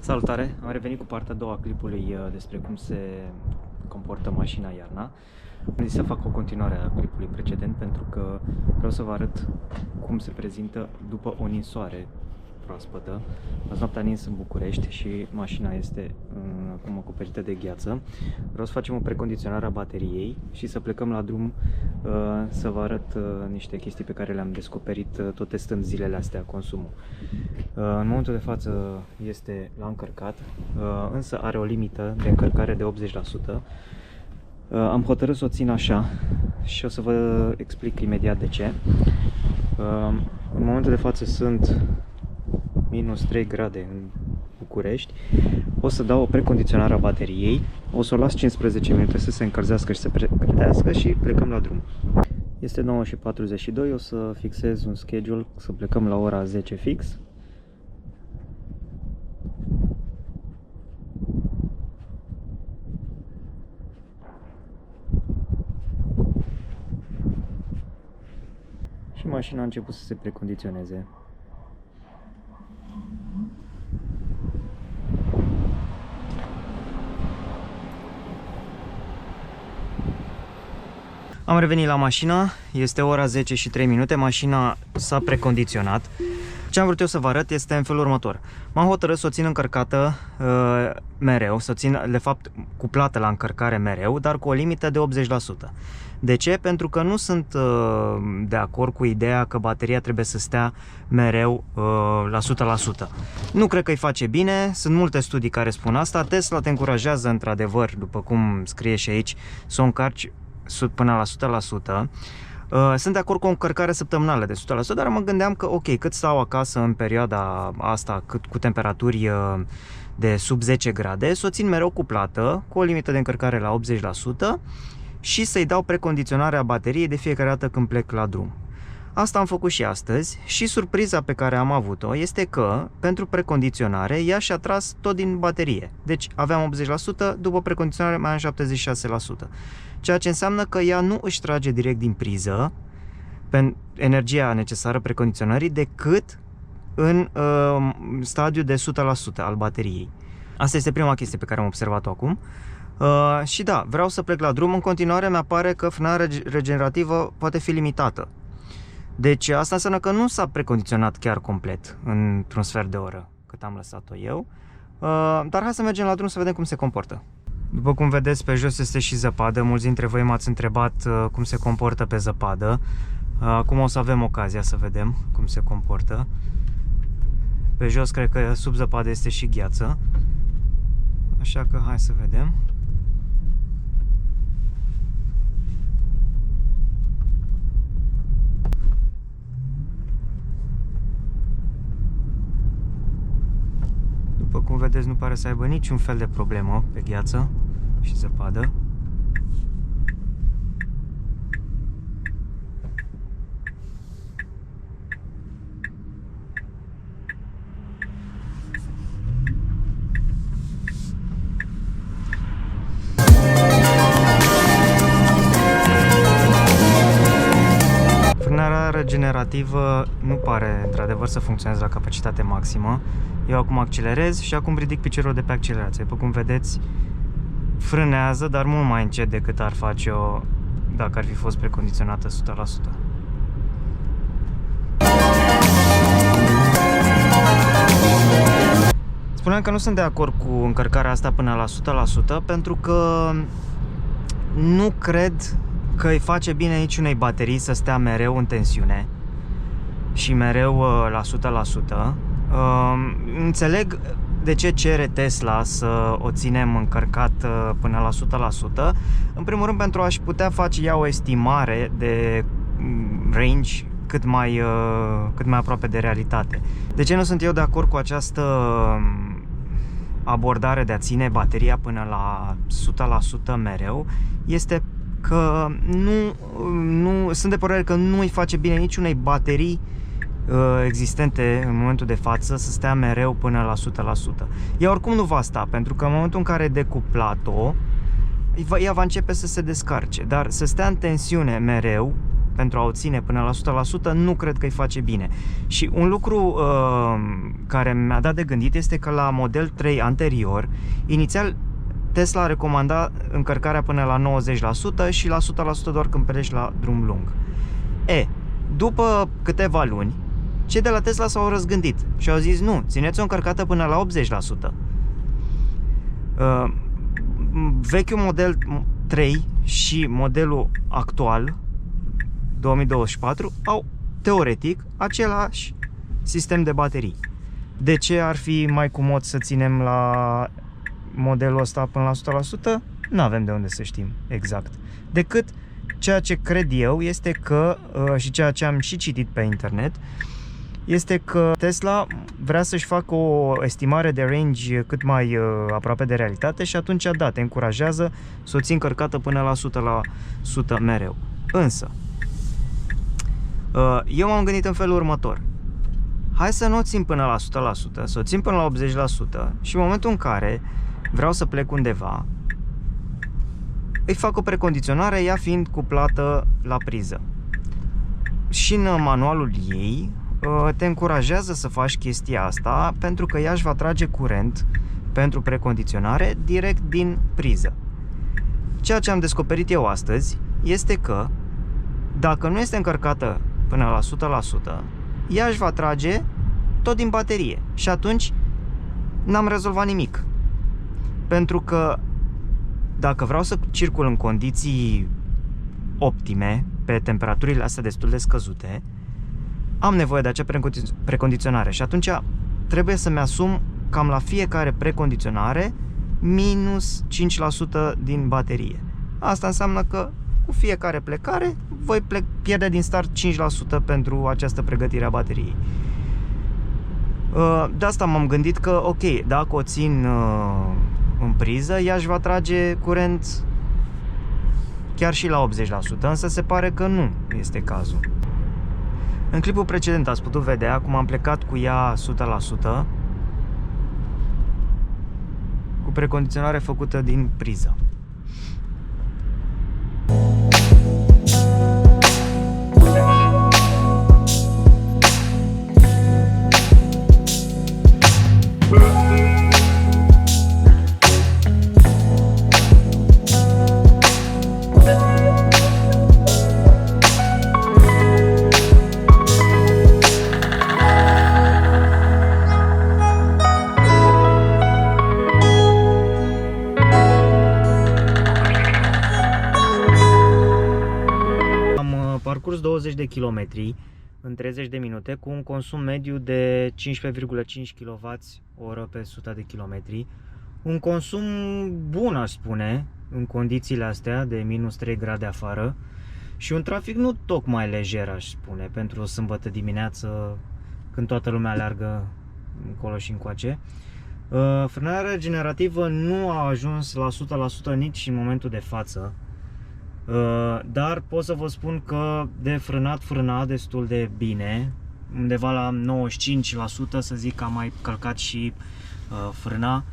Salutare! Am revenit cu partea a doua a clipului despre cum se comportă mașina iarna. Am zis să fac o continuare a clipului precedent pentru că vreau să vă arăt cum se prezintă după o ninsoare proaspătă. Azi noaptea a nins în București și mașina este acum acoperită de gheață. Vreau să facem o precondiționare a bateriei și să plecăm la drum să vă arăt niște chestii pe care le-am descoperit tot testând zilele astea consumul. În momentul de față este la încărcat, însă are o limită de încărcare de 80%. Am hotărât să o țin așa și o să vă explic imediat de ce. În momentul de față sunt minus 3 grade în București. O să dau o precondiționare a bateriei, o să o las 15 minute să se încălzească și să pregătească și plecăm la drum. Este 9:42, o să fixez un schedule să plecăm la ora 10 fix. Și mașina a început să se precondiționeze. Am revenit la mașină, este ora 10 și 3 minute, mașina s-a precondiționat. Ce am vrut eu să vă arăt este în felul următor. M-am hotărât să o țin încărcată mereu, să o țin de fapt cuplată la încărcare mereu, dar cu o limită de 80%. De ce? Pentru că nu sunt de acord cu ideea că bateria trebuie să stea mereu la 100%. Nu cred că îi face bine, sunt multe studii care spun asta. Tesla te încurajează într-adevăr, după cum scrie și aici, să o încarci până la 100%. Sunt de acord cu o încărcare săptămânală de 100%, dar mă gândeam că ok, cât stau acasă în perioada asta, cât cu temperaturi de sub 10 grade, să o țin mereu cuplată, cu o limită de încărcare la 80% și să-i dau precondiționarea bateriei de fiecare dată când plec la drum. Asta am făcut și astăzi și surpriza pe care am avut-o este că pentru precondiționare ea și-a tras tot din baterie. Deci aveam 80%, după precondiționare mai am 76%. Ceea ce înseamnă că ea nu își trage direct din priză energia necesară precondiționării decât în stadiu de 100% al bateriei. Asta este prima chestie pe care am observat-o acum. Și da, vreau să plec la drum. În continuare mi-apare că frânarea regenerativă poate fi limitată. Deci asta înseamnă că nu s-a precondiționat chiar complet într-un sfert de oră cât am lăsat-o eu. Dar hai să mergem la drum să vedem cum se comportă. După cum vedeți, pe jos este și zăpadă. Mulți dintre voi m-ați întrebat cum se comportă pe zăpadă. Acum o să avem ocazia să vedem cum se comportă. Pe jos cred că sub zăpadă este și gheață. Așa că hai să vedem. După cum vedeți, nu pare să aibă niciun fel de problemă pe gheață și zăpadă. Frânarea regenerativă nu pare într-adevăr să funcționeze la capacitate maximă. Eu acum accelerez și acum ridic piciorul de pe accelerație. După cum vedeți, frânează, dar mult mai încet decât ar face-o dacă ar fi fost precondiționată 100%. Spuneam că nu sunt de acord cu încărcarea asta până la 100% pentru că nu cred că îi face bine niciunei baterii să stea mereu în tensiune și mereu la 100%. Înțeleg de ce cere Tesla să o ținem încărcat până la 100%. În primul rând pentru a-și putea face ea o estimare de range cât mai aproape de realitate. De ce nu sunt eu de acord cu această abordare de a ține bateria până la 100% mereu? Este că nu sunt de părere că nu îi face bine niciunei baterii existente în momentul de față să stea mereu până la 100%. Ea oricum nu va sta, pentru că în momentul în care decuplat-o, ea va începe să se descarce, dar să stea în tensiune mereu pentru a o ține până la 100%, nu cred că îi face bine. Și un lucru care mi-a dat de gândit este că la Model 3 anterior, inițial Tesla recomanda încărcarea până la 90% și la 100% doar când pleci la drum lung. După câteva luni, cei de la Tesla s-au răzgândit și au zis nu, țineți-o încărcată până la 80%. Vechiul Model 3 și modelul actual 2024 au teoretic același sistem de baterii. De ce ar fi mai comod să ținem la modelul ăsta până la 100%? Nu avem de unde să știm exact. Decât ceea ce cred eu este că, și ceea ce am și citit pe internet, este că Tesla vrea să-și facă o estimare de range cât mai aproape de realitate și atunci, da, te încurajează să o ții încărcată până la 100% mereu. Însă, eu m-am gândit în felul următor. Hai să nu o țin până la 100%, să o țin până la 80% și în momentul în care vreau să plec undeva, îi fac o precondiționare, ea fiind cuplată la priză. Și în manualul ei te încurajează să faci chestia asta pentru că ea își va trage curent pentru precondiționare direct din priză. Ceea ce am descoperit eu astăzi este că dacă nu este încărcată până la 100%, ea își va trage tot din baterie și atunci n-am rezolvat nimic. Pentru că dacă vreau să circul în condiții optime, pe temperaturile astea destul de scăzute, am nevoie de acea precondiționare și atunci trebuie să-mi asum cam la fiecare precondiționare minus 5% din baterie. Asta înseamnă că cu fiecare plecare voi pierde din start 5% pentru această pregătire a bateriei. De asta m-am gândit că, ok, dacă o țin în priză, ea își va trage curent chiar și la 80%, însă se pare că nu este cazul. În clipul precedent ați putut vedea cum am plecat cu ea 100%, cu precondiționare făcută din priză. Parcurs 20 de kilometri în 30 de minute cu un consum mediu de 15,5 kWh pe 100 de kilometri. Un consum bun, aș spune, în condițiile astea de minus 3 grade afară și un trafic nu tocmai lejer, aș spune, pentru o sâmbătă dimineață când toată lumea aleargă încolo și încoace. Frânarea regenerativă nu a ajuns la 100% nici în momentul de față. Dar pot să vă spun că de frânat frâna destul de bine, undeva la 95% să zic că am mai călcat și frâna.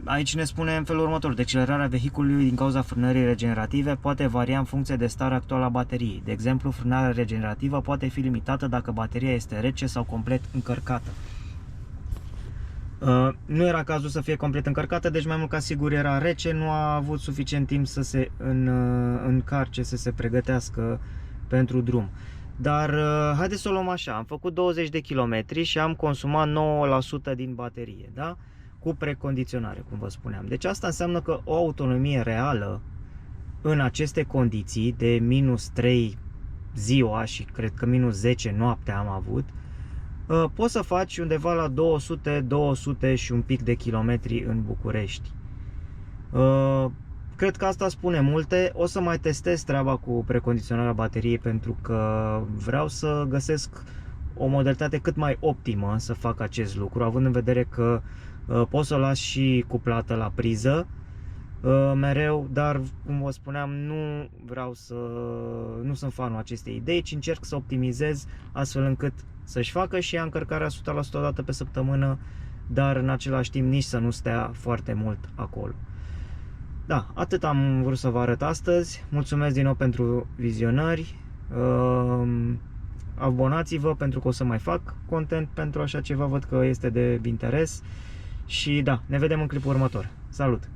Aici ne spune în felul următor: decelerarea vehiculului din cauza frânării regenerative poate varia în funcție de starea actuală a bateriei. De exemplu, frânarea regenerativă poate fi limitată dacă bateria este rece sau complet încărcată. Nu era cazul să fie complet încărcată, deci mai mult ca sigur era rece, nu a avut suficient timp să se încarce, să se pregătească pentru drum. Dar haideți să o luăm așa, am făcut 20 de kilometri și am consumat 9% din baterie, da? Cu precondiționare, cum vă spuneam. Deci asta înseamnă că o autonomie reală în aceste condiții de minus 3 ziua și cred că minus 10 noaptea am avut, poți să faci undeva la 200 și un pic de kilometri în București. Cred că asta spune multe. O să mai testez treaba cu precondiționarea bateriei pentru că vreau să găsesc o modalitate cât mai optimă să fac acest lucru, având în vedere că pot să o las și cuplată la priză mereu, dar cum vă spuneam, nu sunt fanul acestei idei, ci încerc să optimizez astfel încât să-și facă și ea încărcarea 100% o dată pe săptămână, dar în același timp nici să nu stea foarte mult acolo. Da, atât am vrut să vă arăt astăzi. Mulțumesc din nou pentru vizionări. Abonați-vă pentru că o să mai fac content pentru așa ceva, văd că este de interes. Și da, ne vedem în clipul următor. Salut!